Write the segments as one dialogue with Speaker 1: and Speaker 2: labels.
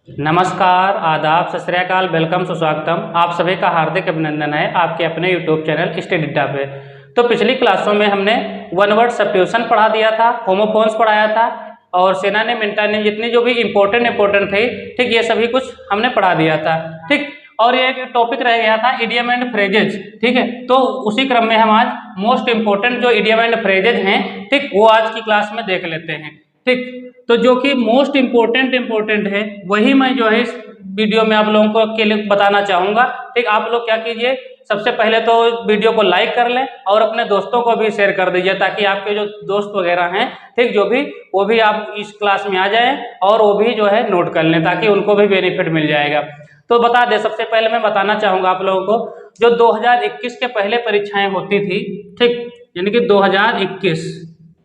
Speaker 1: नमस्कार, आदाब, सत श्री अकाल, वेलकम, सुस्वागतम। आप सभी का हार्दिक अभिनंदन है आपके अपने यूट्यूब चैनल स्टडीडा पे। तो पिछली क्लासों में हमने वन वर्ड सब्स्टिट्यूशन पढ़ा दिया था, होमोफोन्स पढ़ाया था और सिनोनिम एंटोनिम जितनी जो भी इंपॉर्टेंट थे, ठीक, ये सभी कुछ हमने पढ़ा दिया था, ठीक। और ये एक टॉपिक रह गया था इडियम एंड फ्रेजेज, ठीक है। तो उसी क्रम में हम आज मोस्ट इंपॉर्टेंट जो इडियम एंड फ्रेजेज हैं, ठीक, वो आज की क्लास में देख लेते हैं, ठीक। तो जो कि मोस्ट इम्पोर्टेंट है वही मैं जो है इस वीडियो में आप लोगों को के लिए बताना चाहूँगा, ठीक। आप लोग क्या कीजिए, सबसे पहले तो वीडियो को लाइक कर लें और अपने दोस्तों को भी शेयर कर दीजिए ताकि आपके जो दोस्त वगैरह हैं, ठीक, जो भी वो भी आप इस क्लास में आ जाएं और वो भी जो है नोट कर लें ताकि उनको भी बेनिफिट मिल जाएगा। तो बता दें, सबसे पहले मैं बताना चाहूँगा आप लोगों को, जो 2021 के पहले परीक्षाएँ होती थी, ठीक, यानी कि 2021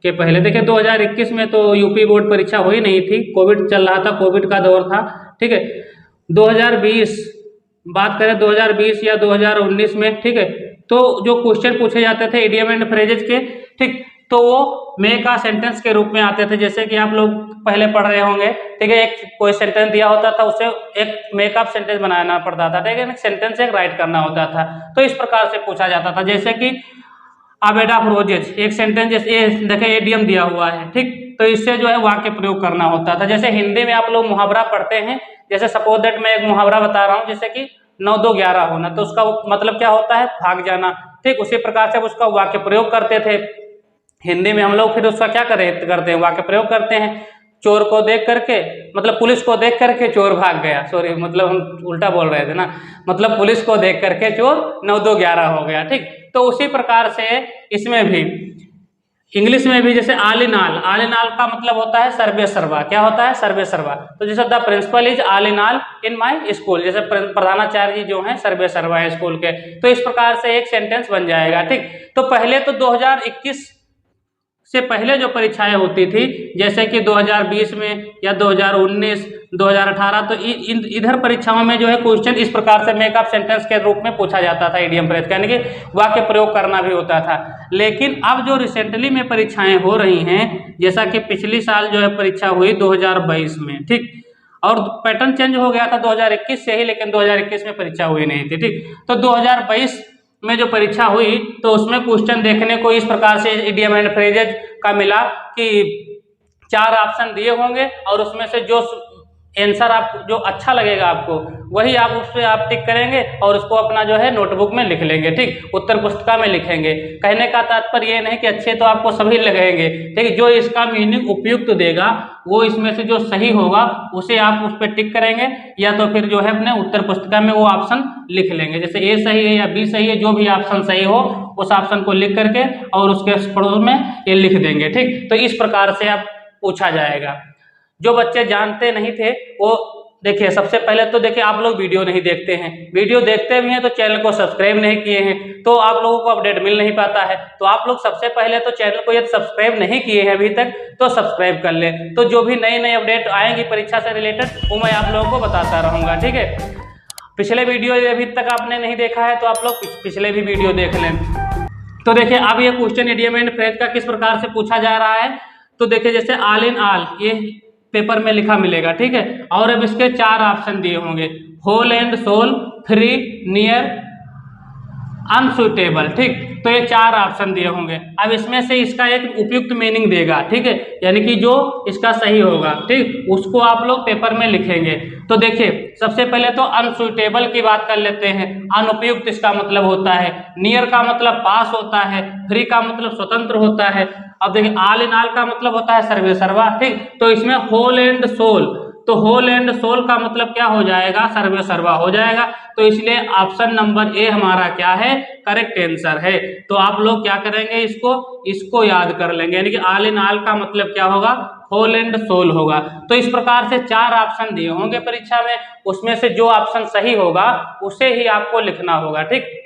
Speaker 1: के पहले, देखिए 2021 में तो यूपी बोर्ड परीक्षा हुई नहीं थी, कोविड चल रहा था, कोविड का दौर था, ठीक है। 2020 बात करें 2020 या 2019 में, ठीक है, तो जो क्वेश्चन पूछे जाते थे इडियम एंड फ्रेजेज के, ठीक, तो वो मे का सेंटेंस के रूप में आते थे। जैसे कि आप लोग पहले पढ़ रहे होंगे, ठीक है, एक कोई सेंटेंस दिया होता था, उसे एक मेकअप सेंटेंस बनाना पड़ता था, ठीक है, सेंटेंस एक राइट करना होता था। तो इस प्रकार से पूछा जाता था, जैसे कि अबेड ऑफ रोजेज, एक सेंटेंस जैसे देखिए एडियम दिया हुआ है, ठीक, तो इससे जो है वाक्य प्रयोग करना होता था। जैसे हिंदी में आप लोग मुहावरा पढ़ते हैं, जैसे सपोज दैट मैं एक मुहावरा बता रहा हूँ, जैसे कि 9 2 11 होना, तो उसका मतलब क्या होता है, भाग जाना, ठीक। उसी प्रकार से उसका वाक्य प्रयोग करते थे हिंदी में हम लोग। फिर उसका क्या करते हैं, वाक्य प्रयोग करते हैं। चोर को देख करके, मतलब पुलिस को देख करके चोर भाग गया, सॉरी, मतलब हम उल्टा बोल रहे थे ना, मतलब पुलिस को देख करके चोर 9 2 11 हो गया, ठीक। तो उसी प्रकार से इसमें भी इंग्लिश में भी जैसे ऑल इन ऑल का मतलब होता है सर्वे सर्वा, क्या होता है, सर्वे सर्वा। तो जैसे the principal is all in my school, जैसे प्रधानाचार्य जी जो हैं सर्वे सर्वा है स्कूल के, तो इस प्रकार से एक सेंटेंस बन जाएगा, ठीक। तो पहले तो 2021 से पहले जो परीक्षाएं होती थी, जैसे कि 2020 में या 2019 2018, तो इधर परीक्षाओं में जो है क्वेश्चन इस प्रकार से मेकअप सेंटेंस के रूप में पूछा जाता था, इडियम फ्रेज का, यानी कि वाक्य प्रयोग करना भी होता था। लेकिन अब जो रिसेंटली में परीक्षाएं हो रही हैं, जैसा कि पिछली साल जो है परीक्षा हुई 2022 में, ठीक, और पैटर्न चेंज हो गया था 2021 से ही, लेकिन 2021 में परीक्षा हुई नहीं थी, ठीक। तो 2022 में जो परीक्षा हुई तो उसमें क्वेश्चन देखने को इस प्रकार से इडियम एंड फ्रेजेज का मिला कि 4 ऑप्शन दिए होंगे और उसमें से जो आंसर आप जो अच्छा लगेगा आपको वही आप उस पर आप टिक करेंगे और उसको अपना जो है नोटबुक में लिख लेंगे, ठीक, उत्तर पुस्तिका में लिखेंगे। कहने का तात्पर्य ये नहीं कि अच्छे तो आपको सभी लगेंगे, ठीक, जो इसका मीनिंग उपयुक्त देगा वो इसमें से जो सही होगा उसे आप उस पर टिक करेंगे, या तो फिर जो है अपने उत्तर पुस्तिका में वो ऑप्शन लिख लेंगे। जैसे ए सही है या बी सही है, जो भी ऑप्शन सही हो उस ऑप्शन को लिख करके और उसके पड़ोस में ये लिख देंगे, ठीक। तो इस प्रकार से आप पूछा जाएगा। जो बच्चे जानते नहीं थे वो देखिए, सबसे पहले तो देखिए आप लोग वीडियो नहीं देखते हैं, वीडियो देखते भी हैं तो चैनल को सब्सक्राइब नहीं किए हैं, तो आप लोगों को अपडेट मिल नहीं पाता है। तो आप लोग सबसे पहले तो चैनल को यदि सब्सक्राइब नहीं किए हैं अभी तक तो सब्सक्राइब कर ले, तो जो भी नई नई अपडेट आएंगी परीक्षा से रिलेटेड वो मैं आप लोगों को बताता रहूँगा, ठीक है। पिछले वीडियो अभी तक आपने नहीं देखा है तो आप लोग पिछले भी वीडियो देख लें। तो देखिए अब ये क्वेश्चन इडियम एंड फ्रेज का किस प्रकार से पूछा जा रहा है, तो देखिए जैसे ऑल इन ऑल ये पेपर में लिखा मिलेगा, ठीक है, और अब इसके 4 ऑप्शन दिए होंगे, whole and soul, free, near, unsuitable, ठीक। तो ये 4 ऑप्शन दिए होंगे। अब इसमें से इसका एक उपयुक्त मीनिंग देगा, ठीक है, यानी कि जो इसका सही होगा, ठीक, उसको आप लोग पेपर में लिखेंगे। तो देखिए सबसे पहले तो अनसुटेबल की बात कर लेते हैं। अनुपयुक्त इसका मतलब होता है, नियर का मतलब पास होता है, फ्री का मतलब स्वतंत्र होता है। अब देखिए ऑल इन ऑल का मतलब होता है सर्वे सर्वा, ठीक। तो इसमें होल एंड सोल, तो होल एंड सोल का मतलब क्या हो जाएगा, सर्वे सर्वा हो जाएगा। तो इसलिए ऑप्शन नंबर ए हमारा क्या है, करेक्ट आंसर है। तो आप लोग क्या करेंगे, इसको याद कर लेंगे, यानी कि ऑल इन ऑल का मतलब क्या होगा, होल एंड सोल होगा। तो इस प्रकार से 4 ऑप्शन दिए होंगे परीक्षा में, उसमें से जो ऑप्शन सही होगा उसे ही आपको लिखना होगा, ठीक।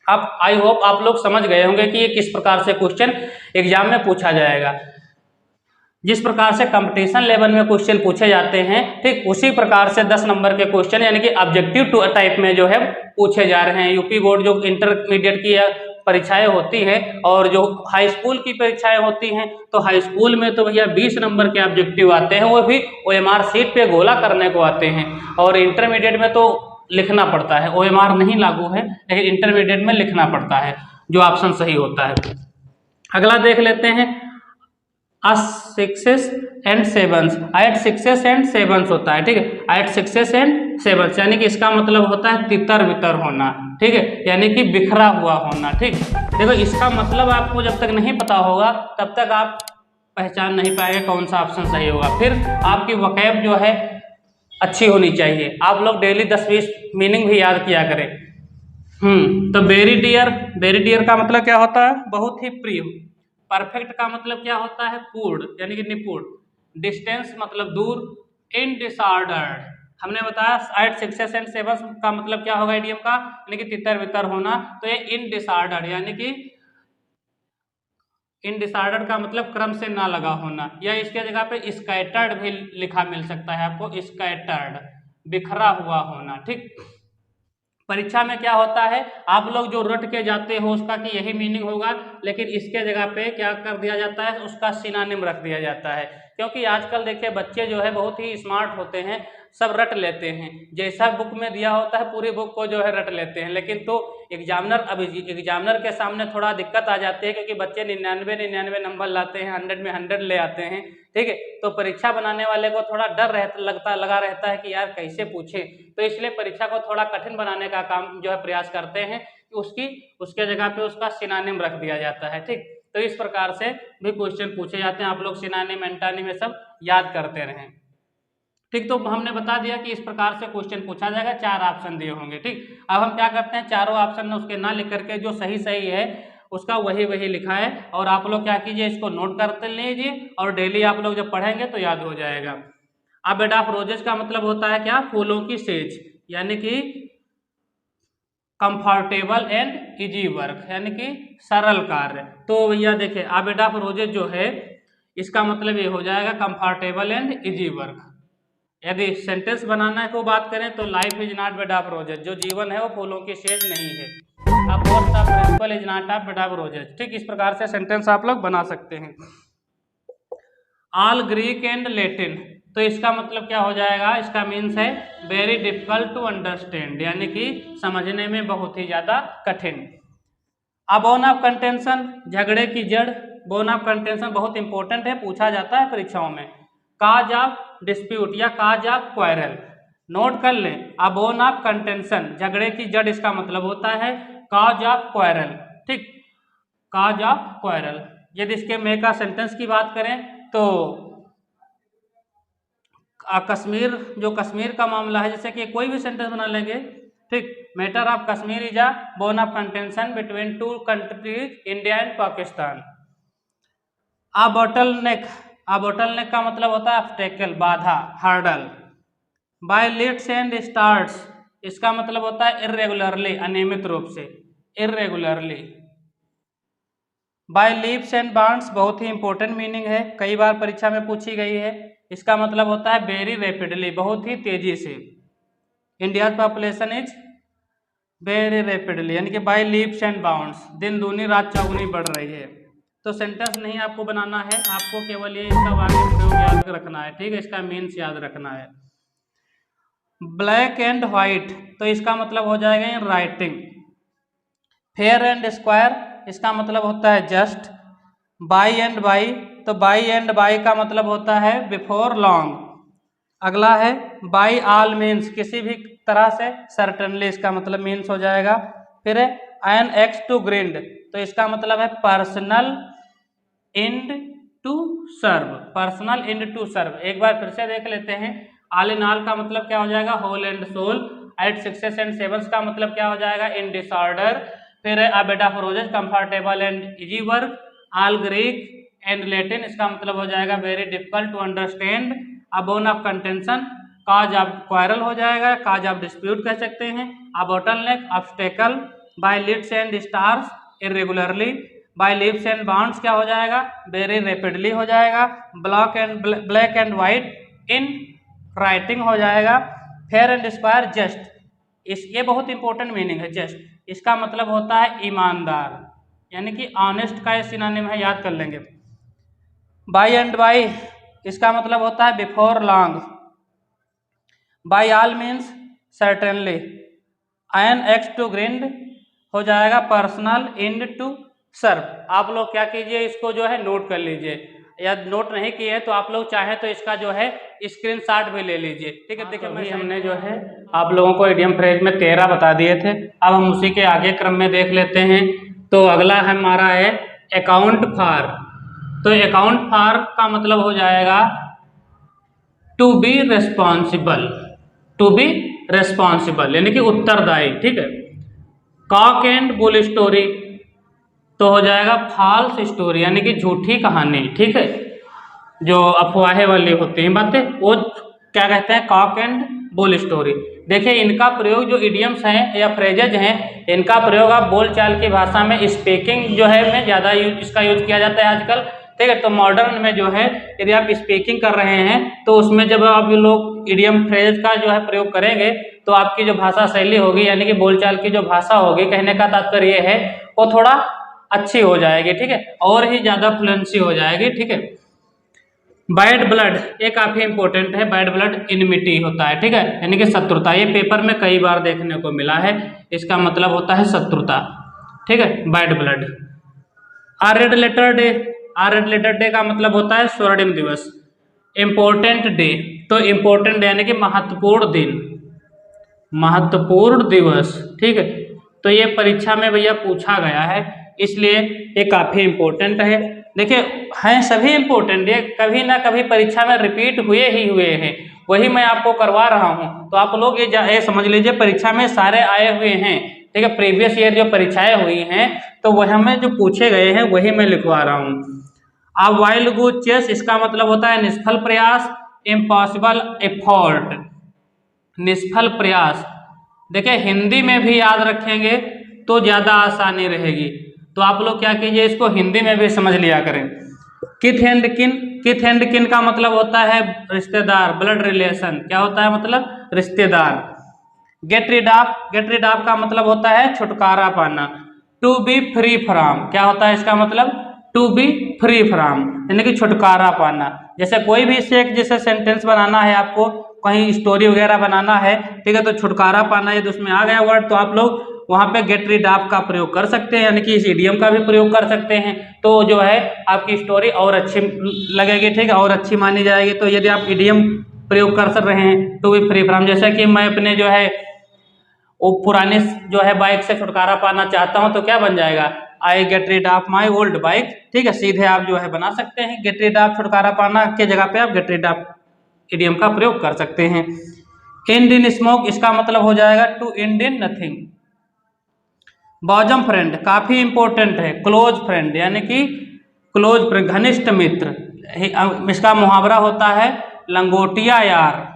Speaker 1: अब आई होप आप लोग समझ गए होंगे कि ये किस प्रकार से क्वेश्चन एग्जाम में पूछा जाएगा। जिस प्रकार से कंपटीशन लेवल में क्वेश्चन पूछे जाते हैं, ठीक, उसी प्रकार से 10 नंबर के क्वेश्चन यानी कि ऑब्जेक्टिव टाइप में जो है पूछे जा रहे हैं। यूपी बोर्ड जो इंटरमीडिएट की या परीक्षाएं होती हैं और जो हाई स्कूल की परीक्षाएं होती हैं तो हाई स्कूल में तो भैया 20 नंबर के ऑब्जेक्टिव आते हैं, वो भी OMR शीट पे गोला करने को आते हैं। और इंटरमीडिएट में तो लिखना पड़ता है, OMR नहीं लागू है लेकिन इंटरमीडिएट में लिखना पड़ता है, जो ऑप्शन सही होता है। अगला देख लेते हैं, 6s and 7s, 8 6s and 7s होता है, ठीक है, 8 6s and 7s यानी कि इसका मतलब होता है तितर बितर होना, ठीक है, यानी कि बिखरा हुआ होना। ठीक, देखो इसका मतलब आपको जब तक नहीं पता होगा तब तक आप पहचान नहीं पाएंगे कौन सा ऑप्शन सही होगा। फिर आपकी वोकैब जो है अच्छी होनी चाहिए, आप लोग डेली 10-20 मीनिंग भी याद किया करें। तो वेरी डियर का मतलब क्या होता है, बहुत ही प्रिय। परफेक्ट का मतलब क्या होता है, पूर्ण यानी कि निपुण। डिस्टेंस मतलब दूर। इन डिसऑर्डर्ड हमने बताया 8 6s and 7s का मतलब क्या होगा इडियम का, यानी कि तितर बितर होना। तो ये इन डिसऑर्डर्ड यानी कि इन डिसऑर्डर का मतलब क्रम से ना लगा होना, या इसके जगह पे स्कैटर्ड भी लिखा मिल सकता है आपको, स्कैटर्ड बिखरा हुआ होना। ठीक, परीक्षा में क्या होता है, आप लोग जो रट के जाते हो उसका कि यही मीनिंग होगा, लेकिन इसके जगह पे क्या कर दिया जाता है, उसका सिनोनिम रख दिया जाता है। क्योंकि आजकल देखिए बच्चे जो है बहुत ही स्मार्ट होते हैं, सब रट लेते हैं, जैसा बुक में दिया होता है पूरी बुक को जो है रट लेते हैं। लेकिन तो एग्जामिनर के सामने थोड़ा दिक्कत आ जाती है, क्योंकि बच्चे 99 नंबर लाते हैं, 100 में 100 ले आते हैं। ठीक है, तो परीक्षा बनाने वाले को थोड़ा डर लगा रहता है कि यार कैसे पूछे, तो इसलिए परीक्षा को थोड़ा कठिन बनाने का काम जो है प्रयास करते हैं कि उसके जगह पे उसका सिनोनिम रख दिया जाता है। ठीक, तो इस प्रकार से भी क्वेश्चन पूछे जाते हैं, आप लोग सिनोनिम एंटोनिम में सब याद करते रहें। ठीक, तो हमने बता दिया कि इस प्रकार से क्वेश्चन पूछा जाएगा, 4 ऑप्शन दिए होंगे। ठीक, अब हम क्या करते हैं, चारों ऑप्शन में उसके ना लिख करके जो सही है उसका वही लिखा है, और आप लोग क्या कीजिए, इसको नोट करते लीजिए और डेली आप लोग जब पढ़ेंगे तो याद हो जाएगा। अब बेड ऑफ रोजेज का मतलब होता है क्या, फूलों की सेज, यानी कि कंफर्टेबल एंड इजी वर्क, यानी कि सरल कार्य। तो भैया देखिए बेड ऑफ रोजेज जो है इसका मतलब ये हो जाएगा कंफर्टेबल एंड इजी वर्क। यदि सेंटेंस बनाना को बात करें तो life is not bed of roses, जो जीवन है वो फूलों की सेज नहीं है। अब fourth the principal is not of bed of roses. ठीक, इस प्रकार से सेंटेंस आप लोग बना सकते हैं। ऑल ग्रीक एंड लैटिन, तो इसका मतलब क्या हो जाएगा, इसका मीन्स है वेरी डिफिकल्ट टू अंडरस्टैंड, यानी कि समझने में बहुत ही ज्यादा कठिन। अब बोन ऑफ कंटेंशन, झगड़े की जड़। बोन ऑफ कंटेंशन बहुत इंपॉर्टेंट है, पूछा जाता है परीक्षाओं में। काज ऑफ डिस्प्यूट या काज ऑफ क्वारल, नोट कर लें। बोन ऑफ कंटेंशन झगड़े की जड़, इसका मतलब होता है काज ऑफ क्वारल। ठीक, काज ऑफ क्वारल। यदि इसके में का सेंटेंस की बात करें तो कश्मीर का मामला है, जैसे कि कोई भी सेंटेंस बना लेंगे। ठीक, matter of Kashmir is a bone of contention between 2 countries India and Pakistan. A bottleneck का मतलब होता है ऑब्स्टेकल, बाधा, hurdle. By leads and starts, इसका मतलब होता है इर्रेगुलरली, अनियमित रूप से, irregularly. By leaps and bounds बहुत ही इंपॉर्टेंट मीनिंग है, कई बार परीक्षा में पूछी गई है। इसका मतलब होता है वेरी रैपिडली, बहुत ही तेजी से। India population is very rapidly, यानी कि बाय लीप्स एंड बाउंड्स, दिन दूनी रात चौगुनी बढ़ रही है। तो सेंटेंस नहीं आपको बनाना है, आपको केवल ये इसका वाक्य प्रयोग याद रखना है। ठीक है, इसका मीन्स याद रखना है। ब्लैक एंड व्हाइट, तो इसका मतलब हो जाएगा in writing. Fair and square, इसका मतलब होता है जस्ट। बाई एंड बाई, तो बाई एंड बाई का मतलब होता है बिफोर लॉन्ग। अगला है बाई ऑल मीन्स, किसी भी तरह से, सर्टनली इसका मतलब मीन्स हो जाएगा। फिर है एन एक्स टू ग्रिंड, तो इसका मतलब है personal end to serve, personal end to serve. एक बार फिर से देख लेते हैं। ऑल इन ऑल का मतलब क्या हो जाएगा, whole and soul. 8 6s and 7s का मतलब क्या हो जाएगा, इन डिसऑर्डर। फिर a bed of roses, comfortable and easy work. All Greek and Latin, इसका मतलब हो जाएगा very difficult to understand. A bone of contention, cause of quarrel हो जाएगा, काज ऑफ डिस्प्यूट कह सकते हैं। A bottleneck, obstacle. By leads and stars, irregularly. By leaves and bounds क्या हो जाएगा, वेरी रैपिडली हो जाएगा। Black and white in writing हो जाएगा। फेयर एंड स्क्वायर जस्ट, ये बहुत इंपॉर्टेंट मीनिंग है जस्ट, इसका मतलब होता है ईमानदार। यानी कि ऑनेस्ट का सिनोनिम है, याद कर लेंगे। बाय एंड बाय इसका मतलब होता है before long. By all means certainly. An axe to grind हो जाएगा पर्सनल इंड टू सर्व। आप लोग क्या कीजिए, इसको जो है नोट कर लीजिए, या नोट नहीं किए तो आप लोग चाहें तो इसका जो है स्क्रीनशॉट भी ले लीजिए, ठीक है। देखिए भाई हमने जो है आप लोगों को इडियम फ्रेज में 13 बता दिए थे, अब हम उसी के आगे क्रम में देख लेते हैं। तो अगला हमारा है अकाउंट फॉर। तो अकाउंट फॉर का मतलब हो जाएगा to be responsible, to be responsible यानी कि उत्तरदायी, ठीक है। कॉक एंड बुल स्टोरी तो हो जाएगा फॉल्स स्टोरी यानी कि झूठी कहानी, ठीक है। जो अफवाहें वाली होती हैं बातें वो क्या कहते हैं, कॉक एंड बुल स्टोरी। देखिए इनका प्रयोग जो इडियम्स हैं या फ्रेजेज हैं, इनका प्रयोग आप बोलचाल की भाषा में स्पीकिंग जो है में ज़्यादा इसका यूज किया जाता है आजकल, ठीक है। तो मॉडर्न में जो है यदि आप स्पीकिंग कर रहे हैं तो उसमें जब आप लोग इडियम फ्रेज का जो है प्रयोग करेंगे तो आपकी जो भाषा शैली होगी यानी कि बोलचाल की जो भाषा होगी, कहने का तात्पर्य ये है वो थोड़ा अच्छी हो जाएगी, ठीक है, और ही ज़्यादा फ्लुएंसी हो जाएगी, ठीक है। बैड ब्लड ये काफ़ी इंपॉर्टेंट है, बैड ब्लड इनमिटी होता है, ठीक है, यानी कि शत्रुता। ये पेपर में कई बार देखने को मिला है, इसका मतलब होता है शत्रुता, ठीक है, बैड ब्लड। आ रेड लेटर डे, आ रेड लेटर डे का मतलब होता है स्वर्णिम दिवस। इम्पोर्टेंट डे तो इम्पोर्टेंट डे यानी कि महत्वपूर्ण दिन, महत्वपूर्ण दिवस, ठीक है। तो ये परीक्षा में भैया पूछा गया है इसलिए ये काफ़ी इम्पोर्टेंट है। देखिए हैं सभी इम्पोर्टेंट, ये कभी ना कभी परीक्षा में रिपीट हुए ही हुए हैं, वही मैं आपको करवा रहा हूँ। तो आप लोग ये समझ लीजिए परीक्षा में सारे आए हुए हैं, ठीक है। प्रीवियस ईयर जो परीक्षाएं हुई हैं तो वह में जो पूछे गए हैं वही मैं लिखवा रहा हूँ। अब वाइल्ड गूज चेस इसका मतलब होता है निष्फल प्रयास, इम्पॉसिबल एफर्ट, निष्फल प्रयास। देखिए हिंदी में भी याद रखेंगे तो ज़्यादा आसानी रहेगी, तो आप लोग क्या कीजिए इसको हिंदी में भी समझ लिया करें। किथ एंड किन, किथ एंड किन का मतलब होता है रिश्तेदार, ब्लड रिलेशन, क्या होता है मतलब रिश्तेदार। Get rid of, get rid of का मतलब होता है छुटकारा पाना। टू बी फ्री फ्रॉम क्या होता है इसका मतलब, टू बी फ्री फ्रॉम यानी कि छुटकारा पाना। जैसे कोई भी इससे एक जैसे सेंटेंस बनाना है आपको, कहीं स्टोरी वगैरह बनाना है, ठीक है, तो छुटकारा पाना यदि उसमें आ गया वर्ड तो आप लोग वहाँ पे गेट रिड ऑफ का प्रयोग कर सकते हैं, यानी कि इस इडियम का भी प्रयोग कर सकते हैं। तो जो है आपकी स्टोरी और अच्छी लगेगी, ठीक है, और अच्छी मानी जाएगी। तो यदि आप इडियम प्रयोग कर रहे हैं टू बी फ्री फ्रॉम, जैसे कि मैं अपने जो है वो पुराने जो है बाइक से छुटकारा पाना चाहता हूँ तो क्या बन जाएगा, I get rid of my old bike, ठीक है, सीधे आप जो है बना सकते हैं। गेट रिड ऑफ छुटकारा पाना के जगह पे आप गेट रिड ऑफ इडियम का प्रयोग कर सकते हैं। एंड इन स्मोक इसका मतलब हो जाएगा to end in nothing. Bosom friend काफी इंपॉर्टेंट है, क्लोज फ्रेंड यानी कि क्लोज फ्रेंड घनिष्ठ मित्र, इसका मुहावरा होता है लंगोटिया यार,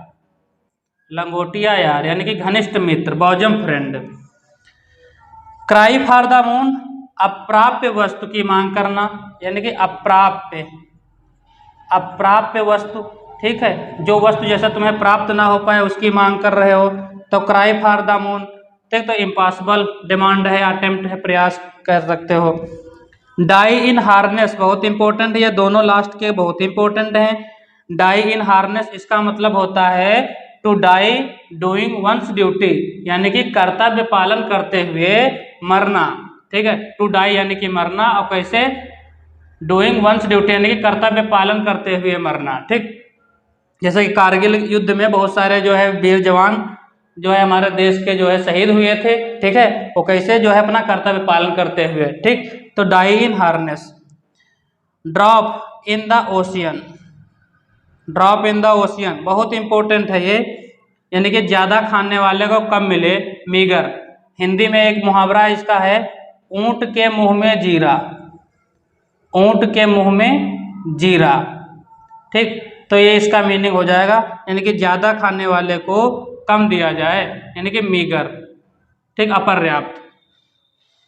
Speaker 1: लंगोटिया यार यानी कि घनिष्ठ मित्र, bosom friend. Cry for the moon अप्राप्य वस्तु की मांग करना यानी कि अप्राप्य, अप्राप्य वस्तु, ठीक है, जो वस्तु जैसा तुम्हें प्राप्त ना हो पाए उसकी मांग कर रहे हो तो क्राई फॉर द मून, ठीक। तो इम्पॉसिबल डिमांड है, अटेम्प्ट है, प्रयास कर सकते हो। डाई इन हार्नेस बहुत इंपॉर्टेंट है, ये दोनों लास्ट के बहुत इंपॉर्टेंट हैं। डाई इन हार्नेस इसका मतलब होता है to die doing one's duty यानी कि कर्तव्य पालन करते हुए मरना, ठीक है, टू डाई यानी कि मरना, और कैसे डूइंग वंस ड्यूटी यानी कि कर्तव्य पालन करते हुए मरना, ठीक। जैसे कि कारगिल युद्ध में बहुत सारे जो है वीर जवान जो है हमारे देश के जो है शहीद हुए थे, ठीक है, वो कैसे जो है अपना कर्तव्य पालन करते हुए, ठीक। तो die in harness. Drop in the ocean, drop in the ocean बहुत इंपॉर्टेंट है ये, यानी कि ज्यादा खाने वाले को कम मिले, मीगर। हिंदी में एक मुहावरा इसका है ऊंट के मुंह में जीरा, ऊंट के मुंह में जीरा, ठीक। तो ये इसका मीनिंग हो जाएगा यानी कि ज्यादा खाने वाले को कम दिया जाए यानी कि मीगर, ठीक, अपर्याप्त।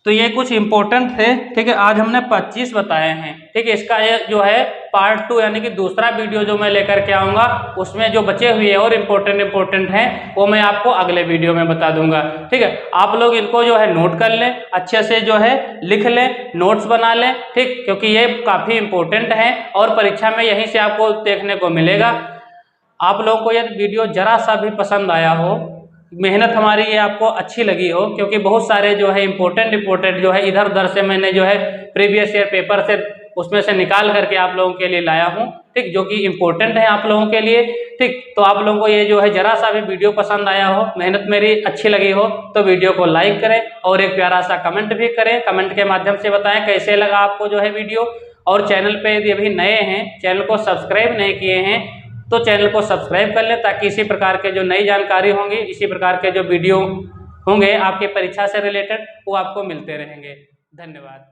Speaker 1: तो ये कुछ इंपॉर्टेंट थे, ठीक है। आज हमने 25 बताए हैं, ठीक है। इसका ये जो है पार्ट 2 यानी कि दूसरा वीडियो जो मैं लेकर के आऊँगा, उसमें जो बचे हुए और इम्पोर्टेंट हैं वो मैं आपको अगले वीडियो में बता दूंगा, ठीक है। आप लोग इनको जो है नोट कर लें, अच्छे से जो है लिख लें, नोट्स बना लें, ठीक, क्योंकि ये काफ़ी इंपॉर्टेंट है और परीक्षा में यहीं से आपको देखने को मिलेगा। आप लोगों को यदि वीडियो जरा सा भी पसंद आया हो, मेहनत हमारी ये आपको अच्छी लगी हो, क्योंकि बहुत सारे जो है इंपॉर्टेंट जो है इधर उधर से मैंने जो है प्रीवियस ईयर पेपर से उसमें से निकाल करके आप लोगों के लिए लाया हूँ, ठीक, जो कि इंपॉर्टेंट है आप लोगों के लिए, ठीक। तो आप लोगों को ये जो है जरा सा भी वीडियो पसंद आया हो, मेहनत मेरी अच्छी लगी हो, तो वीडियो को लाइक करें और एक प्यारा सा कमेंट भी करें। कमेंट के माध्यम से बताएं कैसे लगा आपको जो है वीडियो। और चैनल पे यदि अभी नए हैं, चैनल को सब्सक्राइब नहीं किए हैं, तो चैनल को सब्सक्राइब कर लें, ताकि इसी प्रकार के जो नई जानकारी होंगी, इसी प्रकार के जो वीडियो होंगे आपके परीक्षा से रिलेटेड, वो आपको मिलते रहेंगे। धन्यवाद।